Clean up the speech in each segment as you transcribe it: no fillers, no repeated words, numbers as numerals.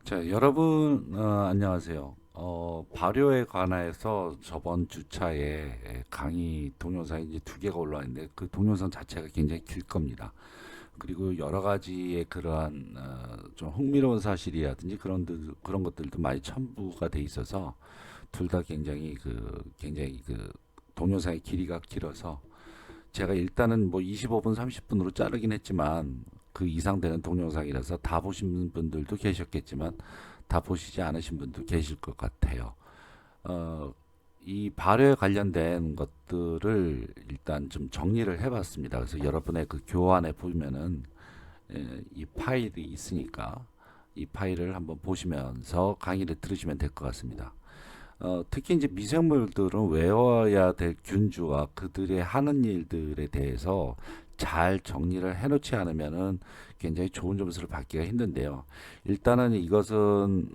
자, 여러분, 안녕하세요. 발효에 관해서 저번 주차에 강의 동영상이 이제 두 개가 올라왔는데 그 동영상 자체가 굉장히 길 겁니다. 그리고 여러 가지의 그러한 좀 흥미로운 사실이라든지 그런 것들도 많이 첨부가 돼 있어서 둘 다 굉장히 동영상의 길이가 길어서 제가 일단은 뭐 25분, 30분으로 자르긴 했지만 그 이상 되는 동영상이라서 다 보신 분들도 계셨겠지만 다 보시지 않으신 분도 계실 것 같아요. 어, 이 발효에 관련된 것들을 일단 좀 정리를 해봤습니다. 그래서 여러분의 그 교환에 보면은 이 파일이 있으니까 이 파일을 한번 보시면서 강의를 들으시면 될 것 같습니다. 특히 이제 미생물들은 외워야 될 균주와 그들의 하는 일들에 대해서 잘 정리를 해놓지 않으면은 굉장히 좋은 점수를 받기가 힘든데요. 일단은 이것은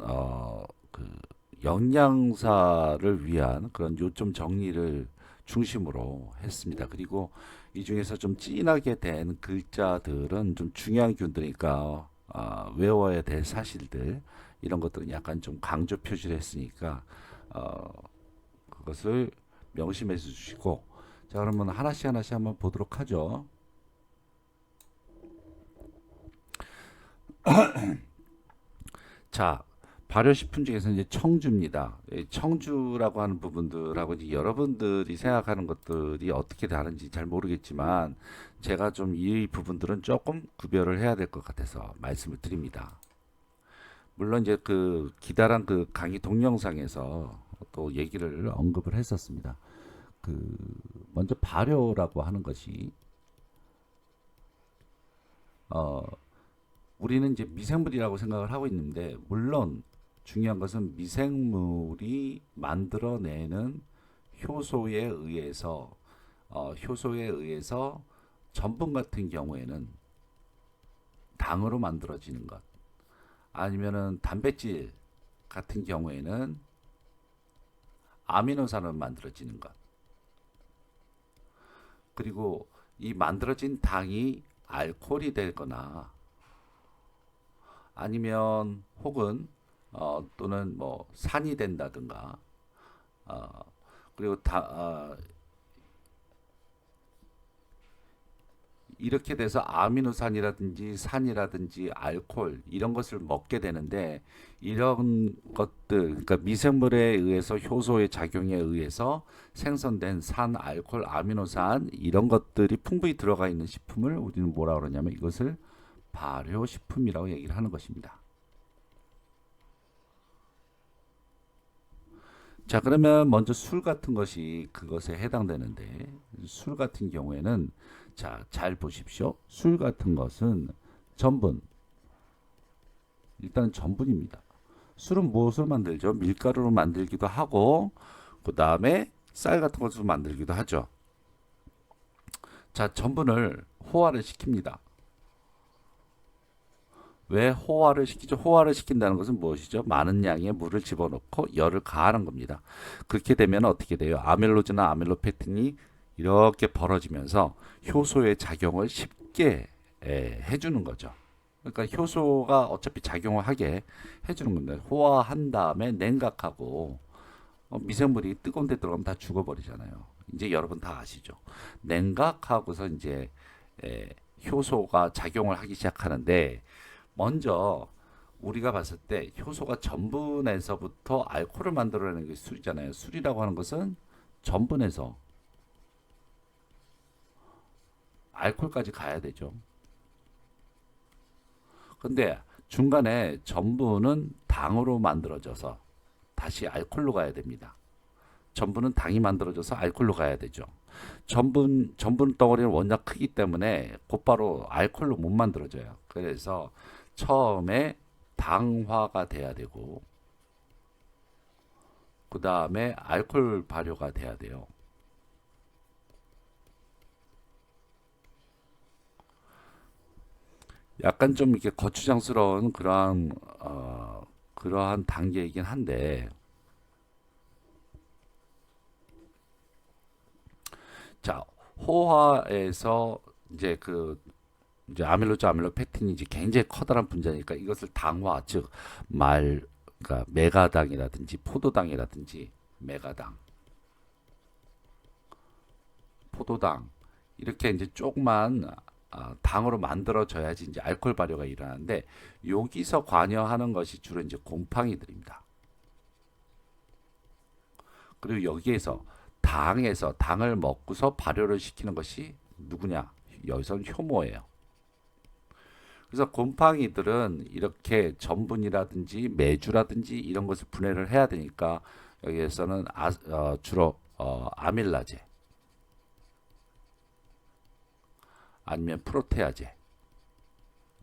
그 영양사를 위한 그런 요점 정리를 중심으로 했습니다. 그리고 이 중에서 좀 진하게 된 글자들은 좀 중요한 균들이니까 외워야 될 사실들 이런 것들은 약간 좀 강조 표시를 했으니까 어, 그것을 명심해 주시고 자 그러면 하나씩 하나씩 한번 보도록 하죠. 자 발효식품 중에서 이제 청주입니다. 청주라고 하는 부분들하고 이제 여러분들이 생각하는 것들이 어떻게 다른지 잘 모르겠지만 제가 좀 이 부분들은 조금 구별을 해야 될 것 같아서 말씀을 드립니다. 물론 이제 그 기다란 그 강의 동영상에서 또 얘기를 언급을 했었습니다. 그 먼저 발효라고 하는 것이 어 우리는 이제 미생물이라고 생각을 하고 있는데 물론 중요한 것은 미생물이 만들어내는 효소에 의해서 효소에 의해서 전분 같은 경우에는 당으로 만들어지는 것 아니면은 단백질 같은 경우에는 아미노산으로 만들어지는 것 그리고 이 만들어진 당이 알코올이 되거나 아니면 혹은 또는 뭐 산이 된다든가 어, 그리고 이렇게 돼서 아미노산이라든지 산이라든지 알코올 이런 것을 먹게 되는데 이런 것들 그러니까 미생물에 의해서 효소의 작용에 의해서 생성된 산, 알코올, 아미노산 이런 것들이 풍부히 들어가 있는 식품을 우리는 뭐라 그러냐면 이것을 발효식품이라고 얘기를 하는 것입니다. 자, 그러면 먼저 술 같은 것이 그것에 해당되는데, 술 같은 경우에는, 자, 잘 보십시오. 술 같은 것은 전분, 일단 전분입니다. 술은 무엇으로 만들죠? 밀가루로 만들기도 하고, 그 다음에 쌀 같은 것으로 만들기도 하죠. 자, 전분을 호화를 시킵니다. 왜 호화를 시키죠? 호화를 시킨다는 것은 무엇이죠? 많은 양의 물을 집어넣고 열을 가하는 겁니다. 그렇게 되면 어떻게 돼요? 아밀로즈나 아밀로페틴이 이렇게 벌어지면서 효소의 작용을 쉽게 해주는 거죠. 그러니까 효소가 어차피 작용을 하게 해주는 겁니다. 호화한 다음에 냉각하고 미생물이 뜨거운 데 들어가면 다 죽어버리잖아요. 이제 여러분 다 아시죠? 냉각하고서 이제 에, 효소가 작용을 하기 시작하는데 먼저 우리가 봤을 때 효소가 전분에서부터 알코올을 만들어내는 게 술이잖아요. 술이라고 하는 것은 전분에서 알코올까지 가야 되죠. 근데 중간에 전분은 당으로 만들어져서 다시 알코올로 가야 됩니다. 전분은 당이 만들어져서 알코올로 가야 되죠. 전분 덩어리는 워낙 크기 때문에 곧바로 알코올로 못 만들어져요. 그래서 처음에 당화가 돼야 되고 그 다음에 알코올 발효가 돼야 돼요. 약간 좀 이렇게 거추장스러운 그러한 단계이긴 한데, 자, 호화에서 이제 그 이제 아밀로즈 아밀로펙틴이 이제 굉장히 커다란 분자니까 이것을 당화 즉 그러니까 메가당이라든지 포도당이라든지 메가당, 포도당 이렇게 이제 조그만 당으로 만들어져야지 이제 알코올 발효가 일어나는데 여기서 관여하는 것이 주로 이제 곰팡이들입니다. 그리고 여기에서 당을 먹고서 발효를 시키는 것이 누구냐? 여기서는 효모예요. 그래서 곰팡이들은 이렇게 전분이라든지 메주라든지 이런 것을 분해를 해야 되니까 여기에서는 주로 아밀라제 아니면 프로테아제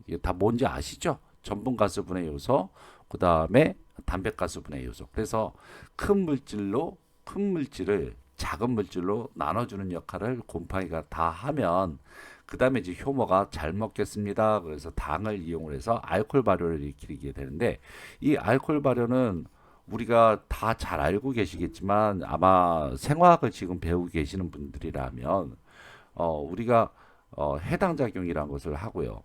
이게 다 뭔지 아시죠? 전분가스 분해 요소 그 다음에 단백가스 분해 요소. 그래서 큰 물질을 작은 물질로 나눠주는 역할을 곰팡이가 다 하면 그 다음에 이제 효모가 잘 먹겠습니다. 그래서 당을 이용을 해서 알코올 발효를 일으키게 되는데 이 알코올 발효는 우리가 다 잘 알고 계시겠지만 아마 생화학을 지금 배우고 계시는 분들이라면 우리가 해당 작용이라는 것을 하고요.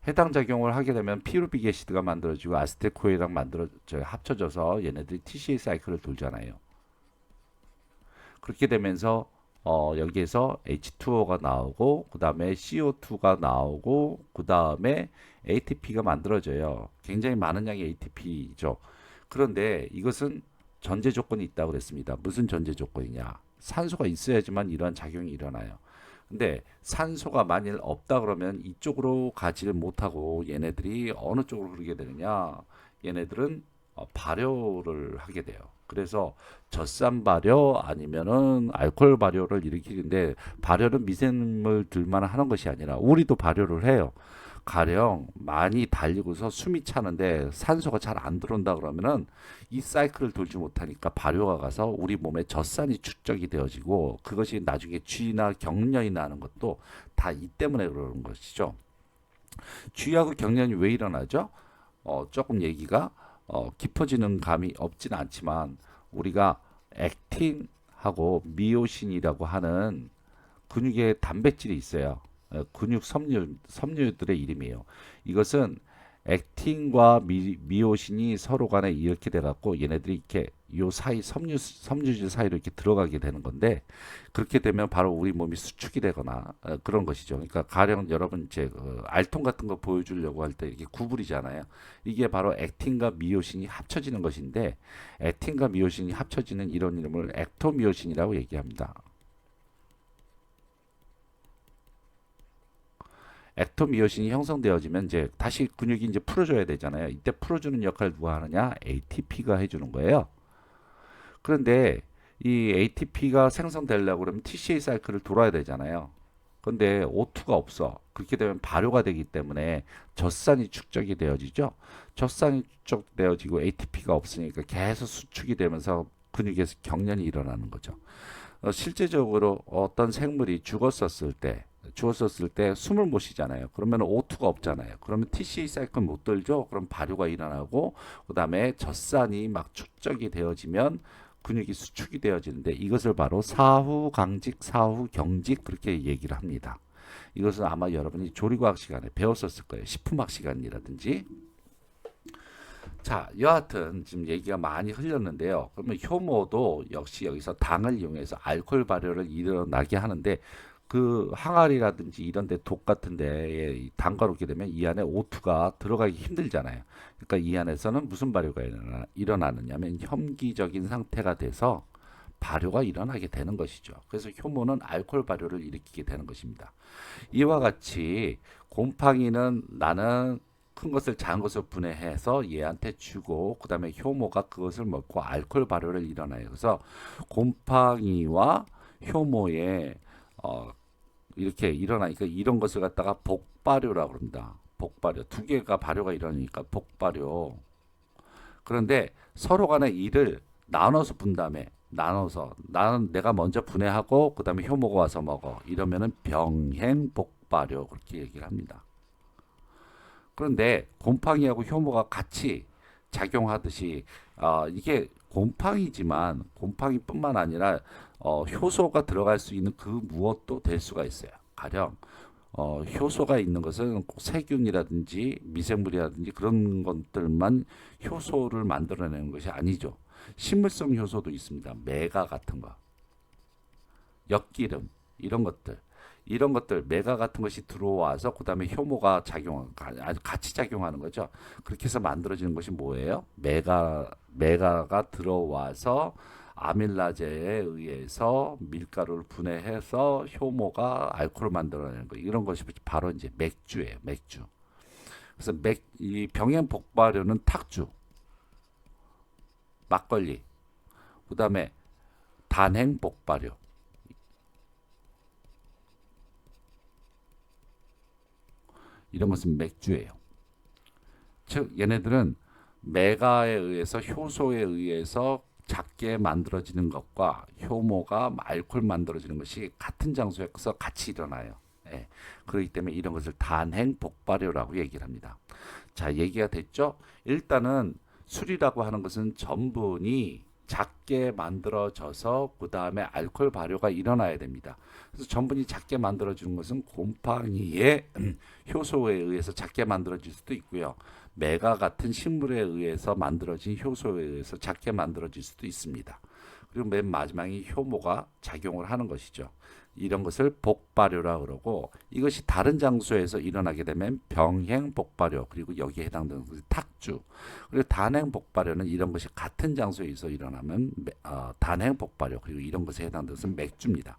해당 작용을 하게 되면 피루빅 애시드가 만들어지고 아세틸코일이랑 합쳐져서 얘네들이 TCA 사이클을 돌잖아요. 그렇게 되면서 여기에서 H2O가 나오고 그 다음에 CO2가 나오고 그 다음에 ATP가 만들어져요. 굉장히 많은 양의 ATP죠. 그런데 이것은 전제 조건이 있다고 그랬습니다. 무슨 전제 조건이냐? 산소가 있어야지만 이러한 작용이 일어나요. 근데 산소가 만일 없다 그러면 이쪽으로 가지를 못하고 얘네들이 어느 쪽으로 흐르게 되느냐? 얘네들은 발효를 하게 돼요. 그래서 젖산 발효 아니면은 알코올 발효를 일으키는데 발효는 미생물들만 하는 것이 아니라 우리도 발효를 해요. 가령 많이 달리고서 숨이 차는데 산소가 잘 안 들어온다 그러면은 이 사이클을 돌지 못하니까 발효가 가서 우리 몸에 젖산이 축적이 되어지고 그것이 나중에 쥐나 경련이 나는 것도 다 이 때문에 그러는 것이죠. 쥐하고 경련이 왜 일어나죠? 조금 얘기가 깊어지는 감이 없지는 않지만 우리가 액틴하고 미오신이라고 하는 근육의 단백질이 있어요. 근육 섬유들의 이름이에요. 이것은 액틴과 미오신이 서로 간에 이렇게 돼갖고 얘네들이 이렇게 요 사이 섬유질 사이로 이렇게 들어가게 되는 건데 그렇게 되면 바로 우리 몸이 수축이 되거나 그런 것이죠. 그러니까 가령 여러분 이제 알통 같은 거 보여주려고 할 때 이렇게 구부리잖아요. 이게 바로 액틴과 미오신이 합쳐지는 것인데 액틴과 미오신이 합쳐지는 이런 이름을 액토미오신이라고 얘기합니다. 액토미오신이 형성되어지면 이제 다시 근육이 이제 풀어줘야 되잖아요. 이때 풀어주는 역할을 누가 하느냐? ATP가 해주는 거예요. 그런데 이 ATP가 생성되려고 그러면 TCA 사이클을 돌아야 되잖아요. 근데 O2가 없어. 그렇게 되면 발효가 되기 때문에 젖산이 축적이 되어지죠. 젖산이 축적되어지고 ATP가 없으니까 계속 수축이 되면서 근육에서 경련이 일어나는 거죠. 실제적으로 어떤 생물이 죽었었을 때 숨을 못 쉬잖아요. 그러면 O2가 없잖아요. 그러면 TCA 사이클 못 돌죠. 그럼 발효가 일어나고 그다음에 젖산이 막 축적이 되어지면 근육이 수축이 되어지는데 이것을 바로 사후 강직, 사후 경직 그렇게 얘기를 합니다. 이것은 아마 여러분이 조리과학 시간에 배웠었을 거예요. 식품학 시간이라든지. 자, 여하튼 지금 얘기가 많이 흘렸는데요. 그러면 효모도 역시 여기서 당을 이용해서 알코올 발효를 일어나게 하는데 그 항아리라든지 이런 데 독 같은 데에 담가놓게 되면 이 안에 O2가 들어가기 힘들잖아요. 그러니까 이 안에서는 무슨 발효가 일어나느냐면 혐기적인 상태가 돼서 발효가 일어나게 되는 것이죠. 그래서 효모는 알코올 발효를 일으키게 되는 것입니다. 이와 같이 곰팡이는 나는 큰 것을 작은 것을 분해해서 얘한테 주고 그 다음에 효모가 그것을 먹고 알코올 발효를 일어나요. 그래서 곰팡이와 효모의 이렇게 일어나니까 이런 것을 갖다가 복발효라고 합니다. 복발효. 두 개가 발효가 일어나니까 복발효. 그런데 서로 간의 일을 나눠서 분담해. 나눠서 나는 내가 먼저 분해하고 그다음에 효모가 와서 먹어. 이러면은 병행복발효 그렇게 얘기를 합니다. 그런데 곰팡이하고 효모가 같이 작용하듯이 이게 곰팡이지만 곰팡이뿐만 아니라 효소가 들어갈 수 있는 그 무엇도 될 수가 있어요. 가령 효소가 있는 것은 꼭 세균이라든지 미생물이라든지 그런 것들만 효소를 만들어내는 것이 아니죠. 식물성 효소도 있습니다. 메가 같은 거, 엿기름 이런 것들 메가 같은 것이 들어와서 그다음에 효모가 아주 같이 작용하는 거죠. 그렇게 해서 만들어지는 것이 뭐예요? 메가가 들어와서 아밀라제에 의해서 밀가루를 분해해서 효모가 알코올을 만들어내는 거. 이런 것이 바로 이제 맥주예요. 맥주. 그래서 이 병행 복발효는 탁주, 막걸리, 그다음에 단행 복발효. 이런 것은 맥주예요. 즉 얘네들은 메가에 의해서 효소에 의해서 작게 만들어지는 것과 효모가 알코올 만들어지는 것이 같은 장소에서 같이 일어나요. 예. 그렇기 때문에 이런 것을 단행 복발효라고 얘기를 합니다. 자, 얘기가 됐죠? 일단은 술이라고 하는 것은 전분이 작게 만들어져서 그 다음에 알코올 발효가 일어나야 됩니다. 그래서 전분이 작게 만들어지는 것은 곰팡이의 효소에 의해서 작게 만들어질 수도 있고요. 메가 같은 식물에 의해서 만들어진 효소에 의해서 작게 만들어질 수도 있습니다. 그리고 맨 마지막에 효모가 작용을 하는 것이죠. 이런 것을 복발효라 그러고, 이것이 다른 장소에서 일어나게 되면 병행 복발효, 그리고 여기에 해당되는 것이 탁주. 그리고 단행 복발효는 이런 것이 같은 장소에서 일어나면 단행 복발효, 그리고 이런 것에 해당되는 것은 맥주입니다.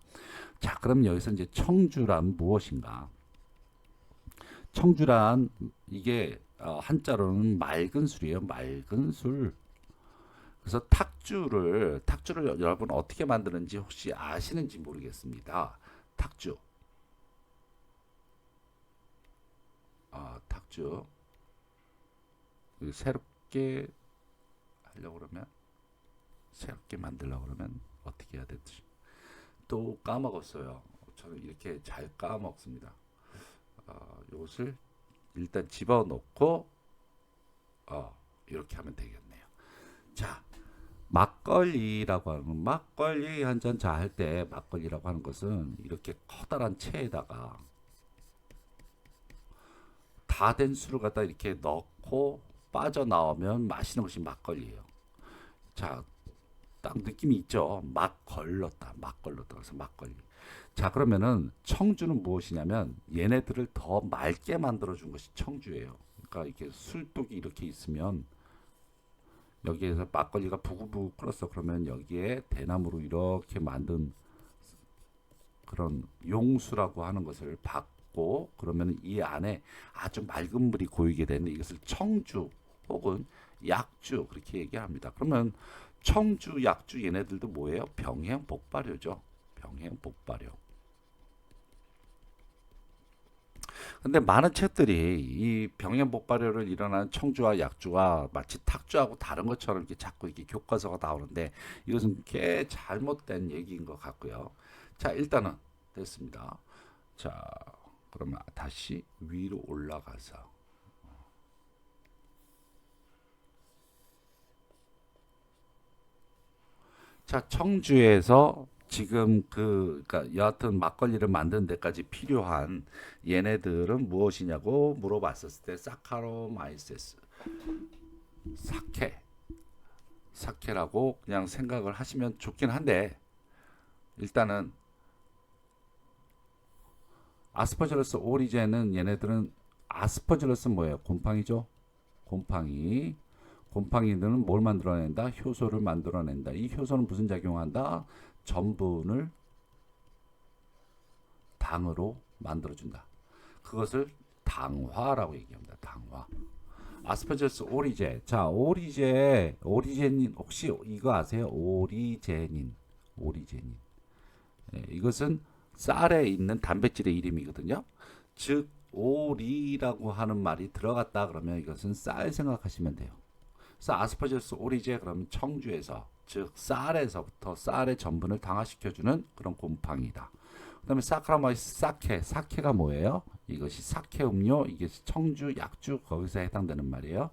자, 그럼 여기서 이제 청주란 무엇인가? 청주란 이게 한자로는 맑은 술이에요. 맑은 술. 그래서 탁주를 여러분 어떻게 만드는지 혹시 아시는지 모르겠습니다. 탁주. 탁주. 새롭게 하려고 그러면, 새롭게 만들려고 그러면 어떻게 해야 될지 또 까먹었어요. 저는 이렇게 잘 까먹습니다. 이것을 일단 집어넣고 이렇게 하면 되겠네요. 자, 막걸리라고 하는, 막걸리 한 잔 자 할 때 막걸리라고 하는 것은 이렇게 커다란 체에다가 다 된 술을 갖다 이렇게 넣고 빠져나오면 마시는 것이 막걸리예요. 자, 딱 느낌이 있죠. 막 걸렀다. 그래서 막걸리. 자, 그러면은 청주는 무엇이냐면 얘네들을 더 맑게 만들어준 것이 청주예요. 그러니까 이렇게 술독이 이렇게 있으면 여기에서 막걸리가 부글부글 끓었어. 그러면 여기에 대나무로 이렇게 만든 그런 용수라고 하는 것을 받고, 그러면 이 안에 아주 맑은 물이 고이게 되는데 이것을 청주 혹은 약주 그렇게 얘기합니다. 그러면 청주, 약주 얘네들도 뭐예요? 병행 복발효죠. 병행 복발효. 근데 많은 책들이 이 병행 복발효를 일어나는 청주와 약주와 마치 탁주하고 다른 것처럼 이렇게 자꾸 이렇게 교과서가 나오는데 이것은 꽤 잘못된 얘기인 것 같고요. 자, 일단은 됐습니다. 자, 그러면 다시 위로 올라가서, 자, 청주에서 지금 그러니까 여하튼 막걸리를 만드는 데까지 필요한 얘네들은 무엇이냐고 물어봤었을 때 사카로마이세스, 사케라고 그냥 생각을 하시면 좋긴 한데, 일단은 아스퍼질러스 오리제는 얘네들은, 아스퍼질러스 뭐예요? 곰팡이죠. 곰팡이들은 뭘 만들어낸다? 효소를 만들어낸다. 이 효소는 무슨 작용한다? 전분을 당으로 만들어준다. 그것을 당화라고 얘기합니다. 당화. 아스퍼질러스 오리제. 자, 오리제닌 혹시 이거 아세요? 오리제닌. 이것은 쌀에 있는 단백질의 이름이거든요. 즉 오리라고 하는 말이 들어갔다 그러면 이것은 쌀 생각하시면 돼요. 그래서 아스퍼질러스 오리제, 그러면 청주에서, 즉 쌀에서부터 쌀의 전분을 당화시켜주는 그런 곰팡이다. 그 다음에 사카라마이스 사케가 뭐예요? 이것이 사케 음료, 이게 청주, 약주 거기서 해당되는 말이에요.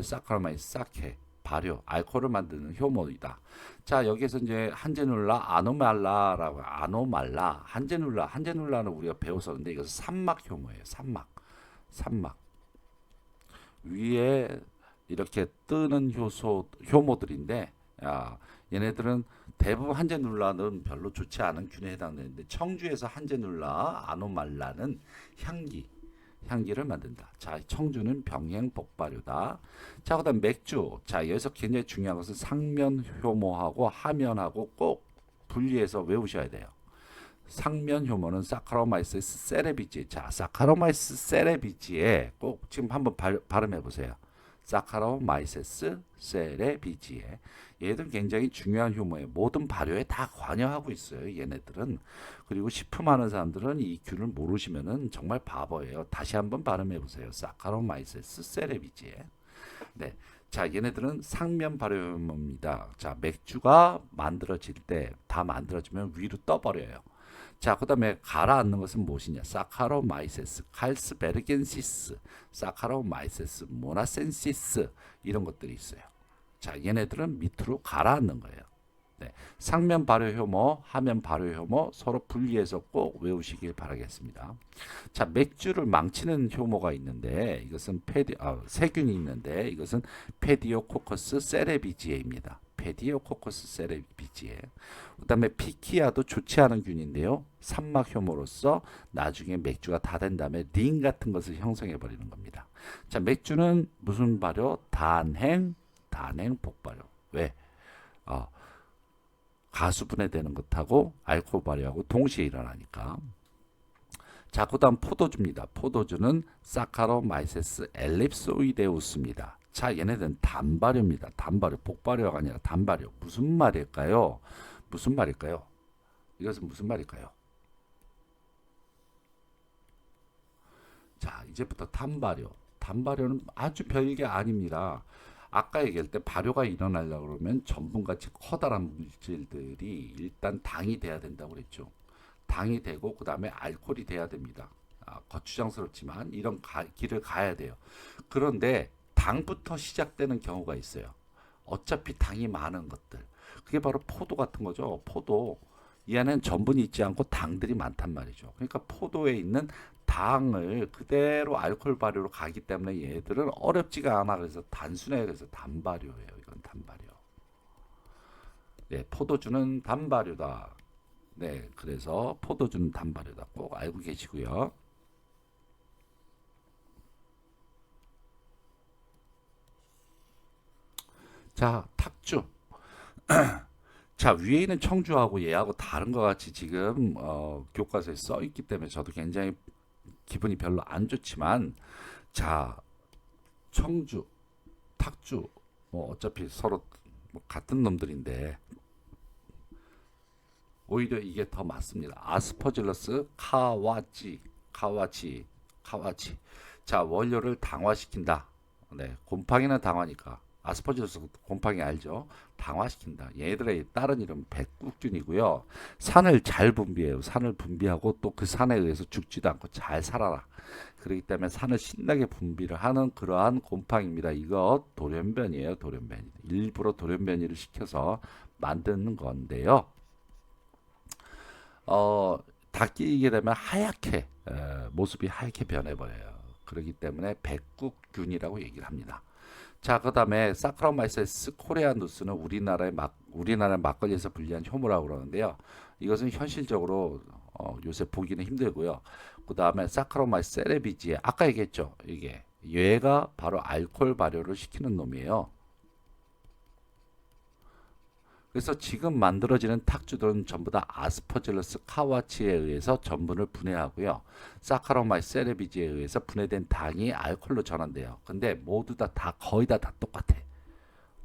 사카라마이스 사케, 발효, 알코올을 만드는 효모이다. 자, 여기에서 이제 한제눌라, 아노말라라고, 아노말라, 한제눌라는 우리가 배웠었는데 이것은 산막 효모예요. 산막. 위에 이렇게 뜨는 효모들인데, 얘네들은 대부분 한제눌라는 별로 좋지 않은 균에 해당되는데 청주에서 한제눌라, 아노말라는 향기를 만든다. 자, 청주는 병행복발효다. 자, 그다음 맥주. 자, 여기서 굉장히 중요한 것은 상면 효모하고 하면하고 꼭 분리해서 외우셔야 돼요. 상면 효모는 사카로마이세스 세레비지. 자, 사카로마이세스 세레비지에 꼭 지금 한번 발음해 보세요. 사카로마이세스 세레비지에. 얘들 굉장히 중요한 효모예요. 모든 발효에 다 관여하고 있어요. 얘네들은. 그리고 식품하는 사람들은 이 균을 모르시면은 정말 바보예요. 다시 한번 발음해 보세요. 사카로마이세스 세레비지에. 네. 자, 얘네들은 상면 발효효모입니다. 자, 맥주가 만들어질 때 다 만들어지면 위로 떠버려요. 자, 그 다음에 가라앉는 것은 무엇이냐? 사카로마이세스, 칼스베르겐시스, 사카로마이세스, 모나센시스 이런 것들이 있어요. 자, 얘네들은 밑으로 가라앉는 거예요. 네. 상면 발효 효모, 하면 발효 효모 서로 분리해서 꼭 외우시길 바라겠습니다. 자, 맥주를 망치는 효모가 있는데 이것은 세균이 있는데 이것은 페디오코커스 세레비지에입니다. 페디오코커스 세레비지에. 그다음에 피키아도 좋지 않은 균인데요. 산막 효모로서 나중에 맥주가 다 된 다음에 린 같은 것을 형성해 버리는 겁니다. 자, 맥주는 무슨 발효? 단행 복발효. 왜? 가수분해되는 것하고 알코올 발효하고 동시에 일어나니까. 자, 그 다음 포도주입니다. 포도주는 사카로마이세스 엘립소이데우스입니다. 자, 얘네들은 단발효입니다. 단발효, 복발효가 아니라 단발효. 무슨 말일까요? 이것은 무슨 말일까요? 자, 이제부터 단발효는 아주 별게 아닙니다. 아까 얘기할 때 발효가 일어나려고 그러면 전분같이 커다란 물질들이 일단 당이 돼야 된다고 그랬죠. 당이 되고 그 다음에 알코올이 돼야 됩니다. 거추장스럽지만 이런 길을 가야 돼요. 그런데 당부터 시작되는 경우가 있어요. 어차피 당이 많은 것들. 그게 바로 포도 같은 거죠. 포도. 이 안에는 전분이 있지 않고 당들이 많단 말이죠. 그러니까 포도에 있는 당을 그대로 알코올 발효로 가기 때문에 얘들은 어렵지가 않아. 그래서 단순해. 그래서 단발효예요. 이건 단발효. 네, 포도주는 단발효다. 네, 그래서 포도주는 단발효다. 꼭 알고 계시고요. 자, 탁주. 자, 위에 있는 청주하고 얘하고 다른 것 같이 지금 교과서에 써 있기 때문에 저도 굉장히 기분이 별로 안 좋지만, 자, 청주, 탁주, 뭐 어차피 서로 뭐 같은 놈들인데 오히려 이게 더 맞습니다. 아스퍼질러스 카와치. 자, 원료를 당화시킨다. 네, 곰팡이는 당화니까. 아스퍼질러스 곰팡이 알죠? 당화시킨다. 얘들의 다른 이름 백국균이고요. 산을 잘 분비해요. 산을 분비하고 또 그 산에 의해서 죽지도 않고 잘 살아라. 그렇기 때문에 산을 신나게 분비를 하는 그러한 곰팡이입니다. 이거 돌연변이에요. 돌연변이. 일부러 돌연변이를 시켜서 만드는 건데요. 다 끼게 되면 모습이 하얗게 변해버려요. 그렇기 때문에 백국균이라고 얘기를 합니다. 자, 그 다음에 사카로마이세스 코레아누스는 우리나라의 막걸리에서 분리한 효모라고 그러는데요. 이것은 현실적으로 요새 보기는 힘들고요. 그 다음에 사카로마이세스 세레비지에 아까 얘기했죠. 얘가 바로 알코올 발효를 시키는 놈이에요. 그래서 지금 만들어지는 탁주들은 전부 다 아스퍼질러스 카와치에 의해서 전분을 분해하고요. 사카로마이스 세레비지에 의해서 분해된 당이 알코올로 전환돼요. 근데 모두 다 거의 다 똑같아.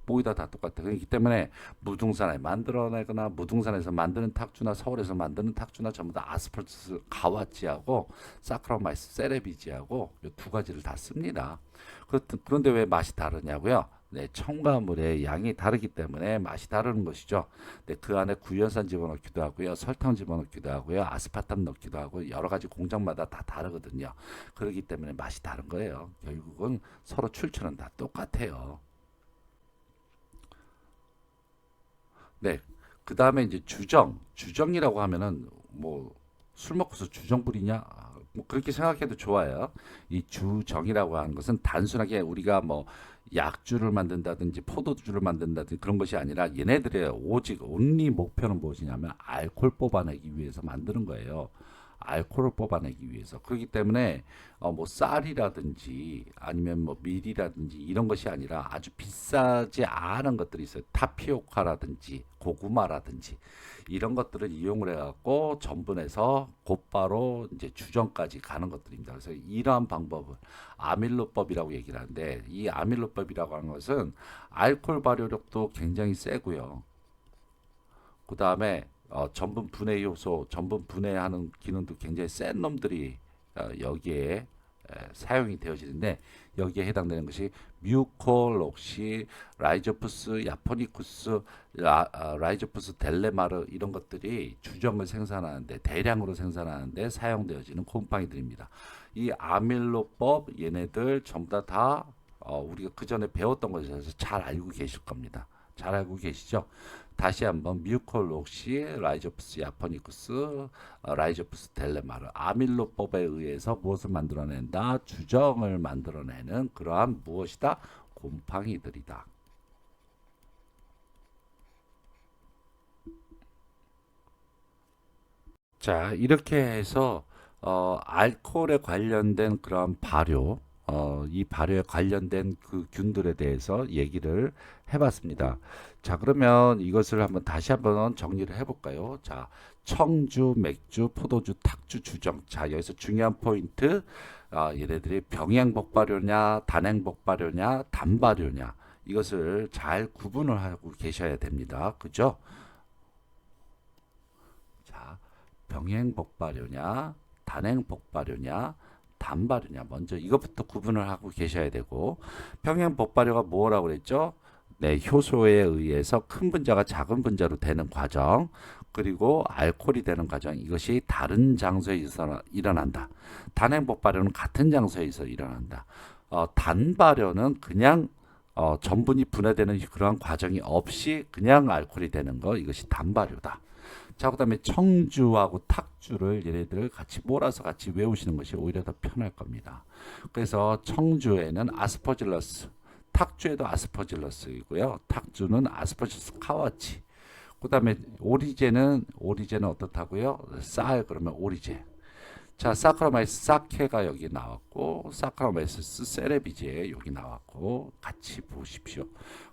그렇기 때문에 무등산에 만들어내거나 무등산에서 만드는 탁주나 서울에서 만드는 탁주나 전부 다 아스퍼질러스 카와치하고 사카로마이스 세레비지하고 이 두 가지를 다 씁니다. 그런데 왜 맛이 다르냐고요? 네, 첨가물의 양이 다르기 때문에 맛이 다르는 것이죠. 네, 그 안에 구연산 집어넣기도 하고요, 설탕 집어넣기도 하고요, 아스파탐 넣기도 하고 여러 가지 공장마다 다 다르거든요. 그렇기 때문에 맛이 다른 거예요. 결국은 서로 출처는 다 똑같아요. 네. 그 다음에 이제 주정이라고 하면은 뭐 술 먹고서 주정 부리냐? 뭐 그렇게 생각해도 좋아요. 이 주정이라고 하는 것은 단순하게 우리가 뭐 약주를 만든다든지 포도주를 만든다든지 그런 것이 아니라 얘네들의 오직 온리 목표는 무엇이냐면 알코올 뽑아내기 위해서 만드는 거예요. 알코올을 뽑아내기 위해서. 그렇기 때문에 뭐 쌀이라든지 아니면 뭐 밀이라든지 이런 것이 아니라 아주 비싸지 않은 것들이 있어요. 타피오카라든지 고구마라든지 이런 것들을 이용을 해갖고 전분해서 곧바로 이제 주정까지 가는 것들입니다. 그래서 이러한 방법을 아밀로법이라고 얘기를 하는데 이 아밀로법이라고 하는 것은 알코올 발효력도 굉장히 세고요. 그 다음에 전분 분해 효소, 전분 분해하는 기능도 굉장히 센 놈들이 여기에 사용이 되어지는데 여기에 해당되는 것이 뮤콜록시, 라이조프스, 야포니쿠스, 라이조프스 델레마르 이런 것들이 주정을 생산하는데 대량으로 생산하는데 사용되어지는 곰팡이들입니다. 이 아밀로법 얘네들 전부 다 우리가 그 전에 배웠던 것에서 잘 알고 계실 겁니다. 잘 알고 계시죠? 다시 한번 뮤콜록시, 라이조프스 야포니쿠스, 라이조프스 델레마르 아밀로법에 의해서 무엇을 만들어낸다? 주정을 만들어내는 그러한 무엇이다? 곰팡이들이다. 자, 이렇게 해서 알코올에 관련된 그러한 발효, 이 발효에 관련된 그 균들에 대해서 얘기를 해봤습니다. 자, 그러면 이것을 한번 다시 한번 정리를 해볼까요? 자, 청주, 맥주, 포도주, 탁주, 주정. 자, 여기서 중요한 포인트, 얘네들이 병행복 발효냐, 단행복 발효냐, 단발효냐. 이것을 잘 구분을 하고 계셔야 됩니다. 그죠? 자, 병행 복발효냐, 단행 복발효냐, 단발효냐. 먼저 이것부터 구분을 하고 계셔야 되고, 병행 복발효가 뭐라고 그랬죠? 네, 효소에 의해서 큰 분자가 작은 분자로 되는 과정, 그리고 알코올이 되는 과정, 이것이 다른 장소에서 일어난다. 단행 복발효는 같은 장소에서 일어난다. 단발효는 그냥 전분이 분해되는 그러한 과정이 없이 그냥 알코올이 되는 거, 이것이 단발효다. 자, 그다음에 청주하고 탁주를 얘네들을 같이 몰아서 같이 외우시는 것이 오히려 더 편할 겁니다. 그래서 청주에는 아스퍼질러스, 탁주에도 아스퍼질러스이고요. 탁주는 아스퍼질러스 카와치. 그다음에 오리제는 어떻다고요? 쌀 그러면 오리제. 자, 사카로마이스 사케가 여기 나왔고 사카로마이스 세레비제 여기 나왔고 같이 보십시오.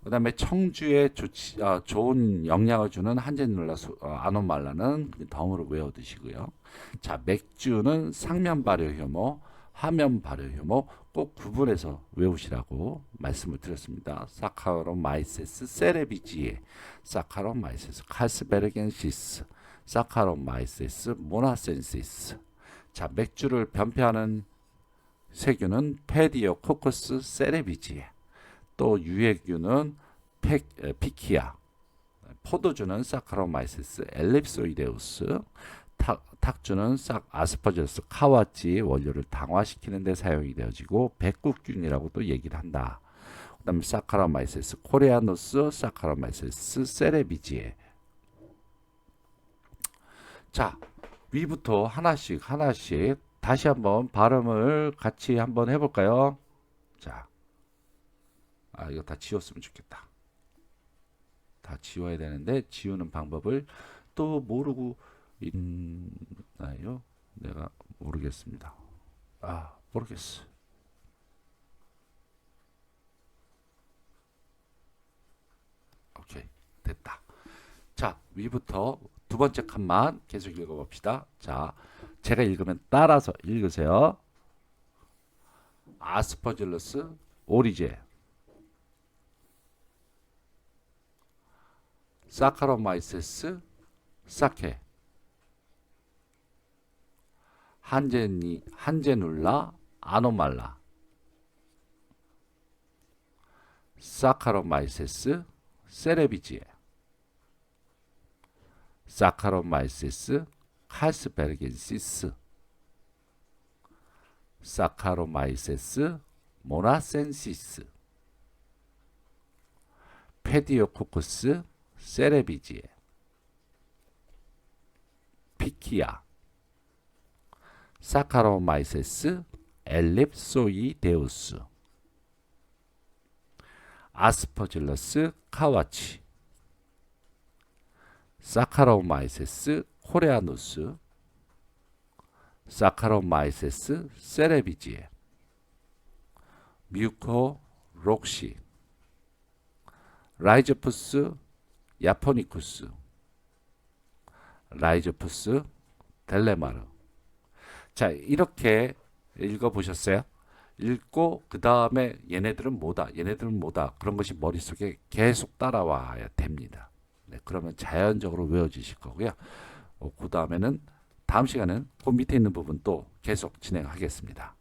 그다음에 청주에 좋은 영향을 주는 한제놀라 아노말라는 덤으로 외워두시고요. 자, 맥주는 상면 발효 효모, 하면 발효 효모 꼭 구분해서 외우시라고 말씀을 드렸습니다. 사카로마이세스 세레비지에, 사카로마이세스 칼스베르겐시스, 사카로마이세스 모나센시스. 자, 맥주를 변폐하는 세균은 페디오코커스 세레비지에, 또 유해균은 피키아, 포도주는 사카로마이시스 엘립소이데우스, 탁주는 아스퍼질러스 카와치 원료를 당화시키는 데 사용이 되어지고 백국균이라고도 얘기를 한다. 그 다음에 사카로마이시스 코레아노스, 사카로마이시스 세레비지에. 자, 위부터 하나씩 다시 한번 발음을 같이 한번 해볼까요? 자, 이거 다 지웠으면 좋겠다. 다 지워야 되는데 지우는 방법을 또 모르고 있나요? 내가 모르겠습니다. 모르겠어. 오케이, 됐다. 자, 위부터 두 번째 칸만 계속 읽어봅시다. 자, 제가 읽으면 따라서 읽으세요. 아스퍼질러스 오리제, 사카로마이세스 사케, 한제눌라 아노말라, 사카로마이세스 세레비지에, 사카로마이세스 칼스베르겐시스, 사카로마이세스 모나센시스, 페디오코쿠스 세레비지에, 피키아, 사카로마이세스 엘립소이데우스, 아스퍼질러스 카와치, 사카로마이세스 호레아누스, 사카로마이세스 세레비지에, 뮤코 록시, 라이조푸스 야포니쿠스, 라이조푸스 델레마르. 자, 이렇게 읽어보셨어요? 읽고 그 다음에 얘네들은 뭐다, 얘네들은 뭐다, 그런 것이 머릿속에 계속 따라와야 됩니다. 네, 그러면 자연적으로 외워지실 거고요. 그 다음에는 다음 시간은 그 밑에 있는 부분 또 계속 진행하겠습니다.